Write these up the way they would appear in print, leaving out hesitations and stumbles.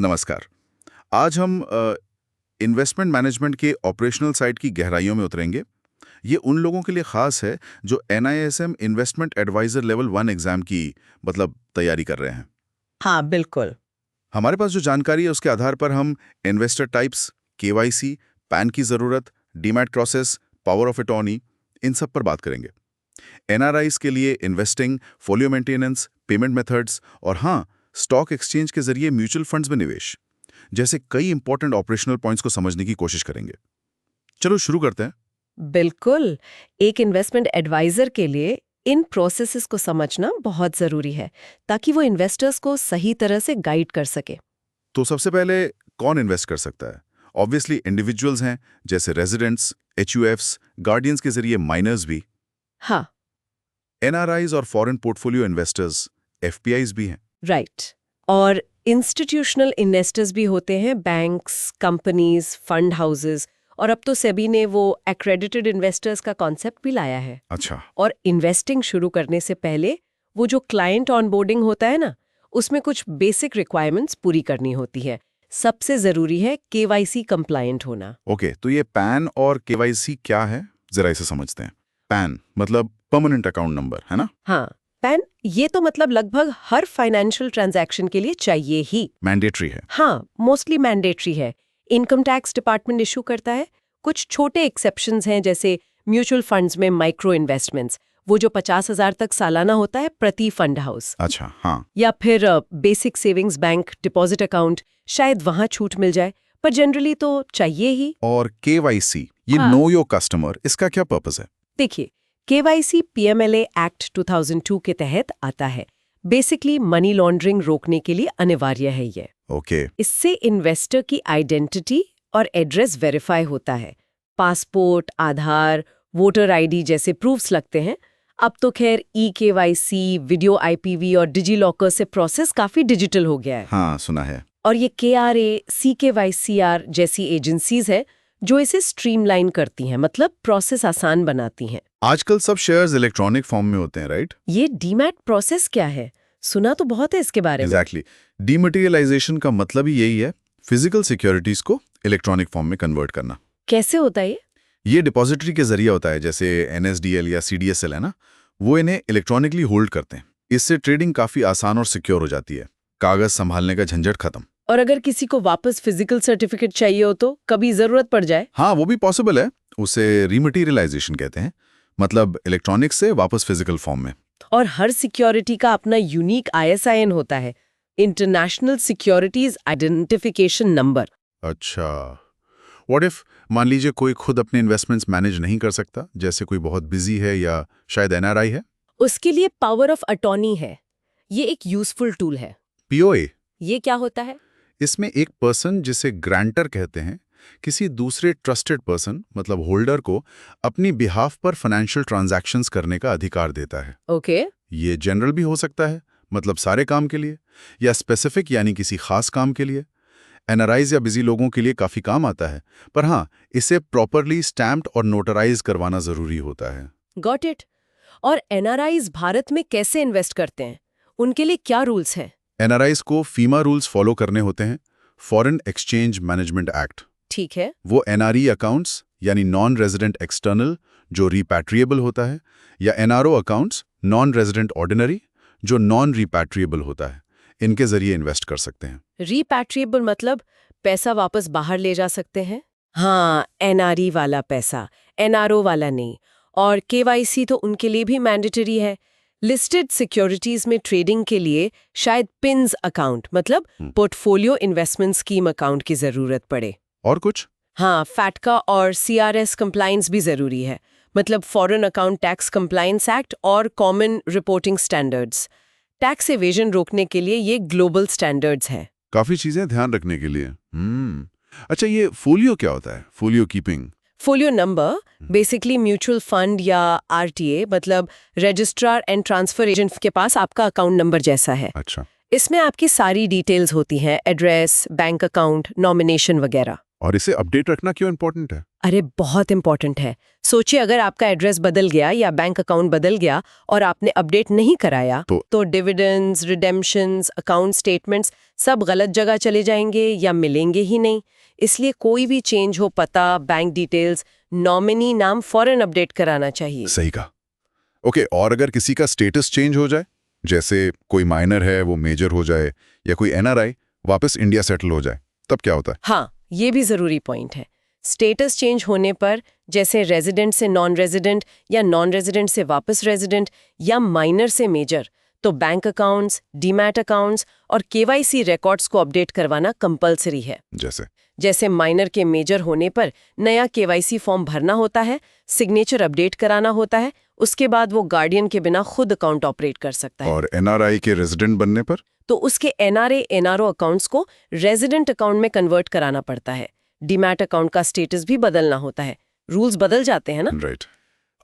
नमस्कार। आज हम इन्वेस्टमेंट मैनेजमेंट के ऑपरेशनल साइड की गहराइयों में उतरेंगे। ये उन लोगों के लिए खास है जो NISM investment adviser level 1 exam की तैयारी कर रहे हैं। हाँ, बिल्कुल। हमारे पास जो जानकारी है उसके आधार पर हम इन्वेस्टर टाइप्स, KYC, पैन की ज़रूरत, demat process, power of attorney, इन सब पर बात करेंगे। NRIs के लिए investing, folio maintenance, payment methods और हाँ, स्टॉक एक्सचेंज के जरिए म्यूचुअल फंड्स में निवेश जैसे कई इंपॉर्टेंट ऑपरेशनल पॉइंट्स को समझने की कोशिश करेंगे। चलो शुरू करते हैं। बिल्कुल। एक इन्वेस्टमेंट एडवाइजर के लिए इन प्रोसेसेस को समझना बहुत ज़रूरी है ताकि वो इन्वेस्टर्स को सही तरह से गाइड कर सके। तो सबसे पहले कौन इन्वेस्ट कर सकता है? ऑब्वियसली इंडिविजुअल्स हैं, जैसे रेजिडेंट्स, HUFs, गार्डियंस के जरिए माइनर्स भी। हाँ, NRIs और फॉरेन पोर्टफोलियो इन्वेस्टर्स, FPIs भी हैं। राइट। और इंस्टीट्यूशनल इन्वेस्टर्स भी होते हैं, बैंक्स, कंपनीज, फंड हाउसेस, और अब तो सेबी ने वो एक्रेडिटेड इन्वेस्टर्स का कॉन्सेप्ट भी लाया है। अच्छा। और इन्वेस्टिंग शुरू करने से पहले वो जो क्लाइंट ऑनबोर्डिंग होता है ना, उसमें कुछ बेसिक रिक्वायरमेंट्स पूरी करनी होती है। सबसे जरूरी है KYC कंप्लायंट होना। ओके, तो ये पैन और KYC क्या है, जरा इसे समझते हैं। पैन मतलब परमानेंट अकाउंट नंबर, है ना? हाँ, पैन ये तो मतलब लगभग हर फाइनेंशियल ट्रांजैक्शन के लिए चाहिए ही। मैंडेटरी है। हाँ, मोस्टली मैंडेटरी है। इनकम टैक्स डिपार्टमेंट इशू करता है। कुछ छोटे एक्सेप्शंस हैं, जैसे म्यूचुअल फंड्स में माइक्रो इन्वेस्टमेंट्स, वो जो 50,000 तक सालाना होता है प्रति फंड हाउस। अच्छा, हाँ। या फिर basic savings bank deposit account, शायद वहां छूट मिल जाए, पर जनरली तो चाहिए ही। और KYC, ये हाँ। नो योर कस्टमर, इसका क्या पर्पस है? देखिए, KYC PMLA एक्ट 2002 के तहत आता है। बेसिकली मनी लॉन्ड्रिंग रोकने के लिए अनिवार्य है ये। ओके। इससे इन्वेस्टर की आइडेंटिटी और एड्रेस वेरीफाई होता है। पासपोर्ट, आधार, वोटर ID जैसे प्रूफ्स लगते हैं। अब तो खैर eKYC, वीडियो IPV और डिजी लॉकर से प्रोसेस काफी डिजिटल हो गया है। हाँ, सुना है। और ये KRA, CKYCR जैसी एजेंसीज है जो इसे स्ट्रीमलाइन करती हैं, मतलब प्रोसेस आसान बनाती हैं। आजकल सब शेयर्स इलेक्ट्रॉनिक फॉर्म में होते हैं, राइट? ये डीमैट प्रोसेस क्या है? सुना तो बहुत है इसके बारे में। एग्जैक्टली। डीमटेरियलाइजेशन का मतलब ही यही है, फिजिकल सिक्योरिटीज को इलेक्ट्रॉनिक फॉर्म में कन्वर्ट करना। कैसे होता है ये? ये डिपॉजिटरी के जरिए होता है, जैसे NSDL या CDSL है ना, वो इन्हें इलेक्ट्रॉनिकली होल्ड करते हैं। इससे ट्रेडिंग काफी आसान और सिक्योर हो जाती है, कागज संभालने का झंझट खत्म। और अगर किसी को वापस फिजिकल सर्टिफिकेट चाहिए हो तो कभी जरूरत पड़ जाए? हाँ, वो भी पॉसिबल है। उसे रीमटेरियलाइजेशन कहते हैं, मतलब इलेक्ट्रॉनिक से वापस फिजिकल फॉर्म में। और हर सिक्योरिटी का अपना यूनिक ISIN होता है, इंटरनेशनल सिक्योरिटीज आइडेंटिफिकेशन नंबर। अच्छा, व्हाट इफ मान लीजिए कोई खुद अपने इन्वेस्टमेंट्स मैनेज नहीं कर सकता, जैसे कोई बहुत बिजी है या शायद NRI है? उसके लिए पावर ऑफ अटॉर्नी है। ये एक यूजफुल टूल है। POA, ये क्या होता है? इसमें एक पर्सन, जिसे ग्रांटर कहते हैं, किसी दूसरे ट्रस्टेड पर्सन मतलब होल्डर को अपनी बिहाफ पर फाइनेंशियल ट्रांजैक्शंस करने का अधिकार देता है। ओके। ये जनरल भी हो सकता है, मतलब सारे काम के लिए, या स्पेसिफिक यानी किसी खास काम के लिए। NRIs या बिजी लोगों के लिए काफी काम आता है, पर हाँ, इसे प्रॉपरली स्टैम्प्ड और नोटराइज करवाना जरूरी होता है। Got it. और NRIs भारत में कैसे इन्वेस्ट करते हैं? उनके लिए क्या रूल्स हैं? NRIs को FEMA रूल्स फॉलो करने होते हैं, फॉरेन एक्सचेंज मैनेजमेंट एक्ट। ठीक है। वो NRE अकाउंट्स यानी नॉन रेजिडेंट एक्सटर्नल, जो रिपैट्रिएबल होता है, या NRO accounts, non resident ordinary, जो नॉन रिपैट्रिएबल होता है, इनके जरिए इन्वेस्ट कर सकते हैं। रिपैट्रिएबल मतलब पैसा वापस बाहर ले जा सकते हैं? हाँ, NRE वाला पैसा, NRO वाला नहीं। और KYC तो उनके लिए भी मैंडेटरी है। लिस्टेड सिक्योरिटीज में ट्रेडिंग के लिए शायद पिन्स अकाउंट मतलब पोर्टफोलियो इन्वेस्टमेंट स्कीम अकाउंट की जरूरत पड़े। और कुछ? हाँ, फैटका और CRS कंप्लायंस भी जरूरी है, मतलब foreign account tax compliance act और common reporting standards. Tax evasion रोकने के लिए ये ग्लोबल स्टैंडर्ड्स हैं। काफी चीजें ध्यान रखने के लिए। अच्छा, ये फोलियो क्या होता है? Folio keeping. Folio number basically mutual fund या RTA मतलब रजिस्ट्रार एंड ट्रांसफर एजेंट के पास आपका अकाउंट नंबर जैसा है। अच्छा। इसमें आपकी सारी डिटेल्स होती हैं, एड्रेस, बैंक अकाउंट, नॉमिनेशन वगैरह। और इसे अपडेट रखना क्यों इंपॉर्टेंट है? अरे बहुत इंपॉर्टेंट है। सोचिए अगर आपका एड्रेस बदल गया या बैंक अकाउंट बदल गया और आपने अपडेट नहीं कराया तो डिविडेंड्स, रिडेम्पशंस, अकाउंट स्टेटमेंट्स सब गलत जगह चले जाएंगे या मिलेंगे ही नहीं। इसलिए कोई भी चेंज हो, पता, बैंक डिटेल्स, नॉमिनी नाम फौरन अपडेट कराना चाहिए। सही कहा। ओके, और अगर किसी का स्टेटस चेंज हो जाए, जैसे कोई माइनर है वो मेजर हो जाए या कोई एनआरआई वापस इंडिया सेटल हो जाए, तब क्या होता है? हाँ, ये भी जरूरी पॉइंट है। स्टेटस चेंज होने पर, जैसे रेजिडेंट से नॉन रेजिडेंट या नॉन रेजिडेंट से वापस रेजिडेंट या माइनर से मेजर, तो बैंक अकाउंट्स, डीमैट अकाउंट्स और केवाईसी रिकॉर्ड्स को अपडेट करवाना कंपलसरी है। जैसे माइनर के मेजर होने पर नया केवाईसी फॉर्म भरना होता है, सिग्नेचर अपडेट कराना होता है, उसके बाद वो गार्डियन के बिना खुद अकाउंट ऑपरेट कर सकता है। और एनआरआई के रेजिडेंट बनने पर? तो उसके एनआरए, एनआरओ अकाउंट्स को रेजिडेंट अकाउंट में कन्वर्ट कराना पड़ता है। डीमैट अकाउंट का स्टेटस भी बदलना होता है। रूल्स बदल जाते हैं ना। राइट।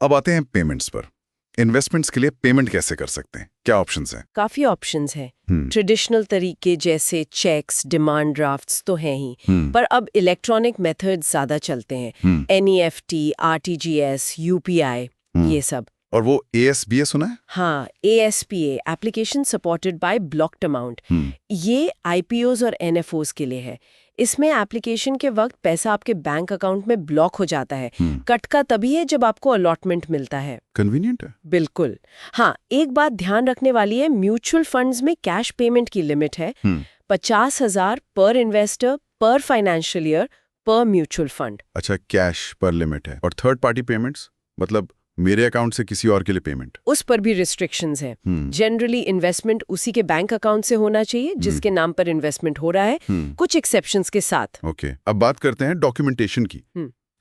अब आते हैं पेमेंट्स पर। इन्वेस्टमेंट्स के लिए पेमेंट कैसे कर सकते हैं? क्या ऑप्शंस हैं? काफी ऑप्शंस हैं। ट्रेडिशनल तरीके जैसे चेक्स, डिमांड ड्राफ्ट्स तो हैं ही, पर अब इलेक्ट्रॉनिक मेथड्स ज्यादा चलते हैं। एनईएफटी, आरटीजीएस, यूपीआई, ये सब। और वो एएसबीए सुना है? हाँ, ASBA, application supported by blocked amount. ये आईपीओज और एनएफओज के लिए है। इसमें एप्लीकेशन के वक्त पैसा आपके बैंक अकाउंट में ब्लॉक हो जाता है। कट का तभी है जब आपको अलॉटमेंट मिलता है। कन्वीनियंट है। बिल्कुल। हाँ, एक बात ध्यान रखने वाली है, म्यूचुअल फंड्स में कैश पेमेंट की लिमिट है 50,000 पर इन्वेस्टर पर फाइनेंशियल ईयर पर म्यूचुअल फंड। अच्छा, कैश पर लिमिट है। और थर्ड पार्टी पेमेंट्स, मतलब मेरे अकाउंट से किसी और के लिए पेमेंट? उस पर भी रिस्ट्रिक्शंस हैं। जनरली इन्वेस्टमेंट उसी के बैंक अकाउंट से होना चाहिए जिसके नाम पर इन्वेस्टमेंट हो रहा है, कुछ एक्सेप्शंस के साथ। ओके, अब बात करते हैं डॉक्यूमेंटेशन की।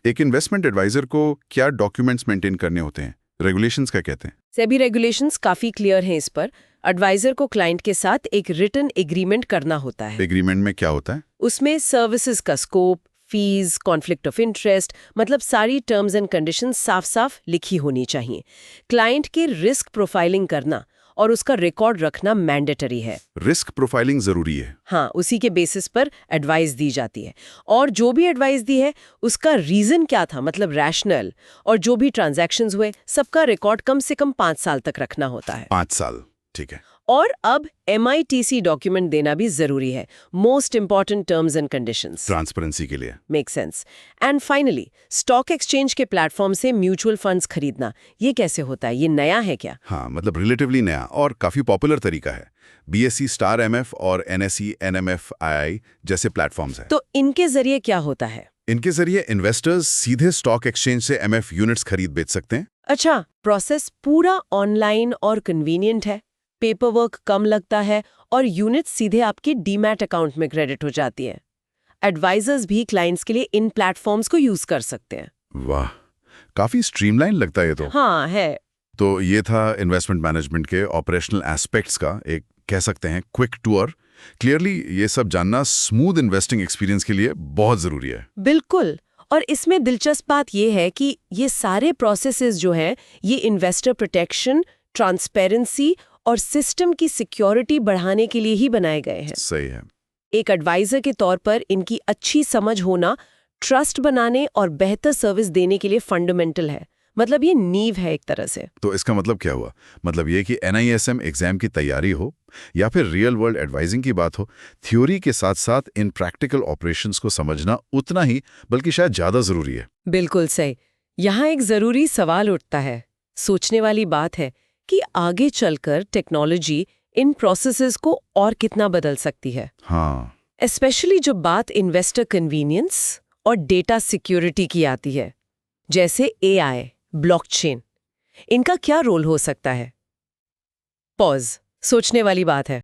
एक इन्वेस्टमेंट एडवाइजर को क्या डॉक्यूमेंट्स मेंटेन करने होते हैं? रेगुलेशंस क्या कहते हैं? सेबी रेगुलेशंस काफी क्लियर हैं इस पर। एडवाइजर को क्लाइंट के साथ एक रिटन एग्रीमेंट करना होता है। एग्रीमेंट में क्या होता है? उसमें सर्विसेज का scope, fees, conflict of interest, मतलब सारी टर्म्स एंड कंडीशंस साफ-साफ लिखी होनी चाहिए। क्लाइंट की रिस्क प्रोफाइलिंग करना और उसका रिकॉर्ड रखना मैंडेटरी है। रिस्क प्रोफाइलिंग जरूरी है? हाँ, उसी के बेसिस पर एडवाइस दी जाती है। और जो भी एडवाइस दी है उसका रीजन क्या था, मतलब रैशनल, और जो भी ट्रांजैक्शंस हुए सबका रिकॉर्ड कम से कम 5 साल तक रखना होता है। 5 साल, ठीक है। और अब MITC डॉक्यूमेंट देना भी जरूरी है, most important terms and conditions, transparency के लिए। Make sense. And finally, stock exchange के प्लेटफॉर्म से म्यूचुअल फंड्स खरीदना, ये कैसे होता है? ये नया है क्या? हाँ, मतलब रिलेटिवली नया और काफी पॉपुलर तरीका है। BSE स्टार MF और NSE NMFII जैसे प्लेटफॉर्म्स हैं। तो इनके जरिए क्या होता है? इनके जरिए इन्वेस्टर्स सीधे स्टॉक एक्सचेंज से MF यूनिट्स खरीद बेच सकते हैं। अच्छा, प्रोसेस पूरा ऑनलाइन और कन्वीनियंट है, पेपर वर्क कम लगता है और यूनिट सीधे आपके डीमैट अकाउंट में क्रेडिट हो जाती है। एडवाइजर्स भी क्लाइंट्स के लिए इन प्लेटफॉर्म्स को यूज कर सकते हैं। वाह, काफी स्ट्रीमलाइन लगता है ये तो। हाँ है। तो ये था इन्वेस्टमेंट मैनेजमेंट के ऑपरेशनल एस्पेक्ट्स का एक, कह सकते हैं, क्विक टूर। क्लियरली ये सब जानना स्मूथ इन्वेस्टिंग एक्सपीरियंस के लिए बहुत जरूरी है। बिल्कुल। और इसमें दिलचस्प बात यह है कि ये सारे प्रोसेसेस जो हैं, ये इन्वेस्टर प्रोटेक्शन, ट्रांसपेरेंसी और सिस्टम की सिक्योरिटी बढ़ाने के लिए ही बनाए गए हैं। सही है। एक एडवाइजर के तौर पर इनकी अच्छी समझ होना ट्रस्ट बनाने और बेहतर सर्विस देने के लिए फंडामेंटल है। मतलब ये नींव है एक तरह से। तो इसका मतलब क्या हुआ? मतलब ये कि NISM एग्जाम की तैयारी हो या फिर रियल वर्ल्ड एडवाइजिंग की बात हो, थ्योरी के साथ साथ इन प्रैक्टिकल ऑपरेशंस को समझना उतना ही, बल्कि शायद ज्यादा जरूरी है। बिल्कुल सही। यहाँ एक जरूरी सवाल उठता है, सोचने वाली बात है कि आगे चलकर टेक्नोलॉजी इन प्रोसेसेस को और कितना बदल सकती है। हाँ, स्पेशली जब बात इन्वेस्टर कन्वीनियंस और डेटा सिक्योरिटी की आती है, जैसे AI, ब्लॉकचेन, इनका क्या रोल हो सकता है? पॉज, सोचने वाली बात है।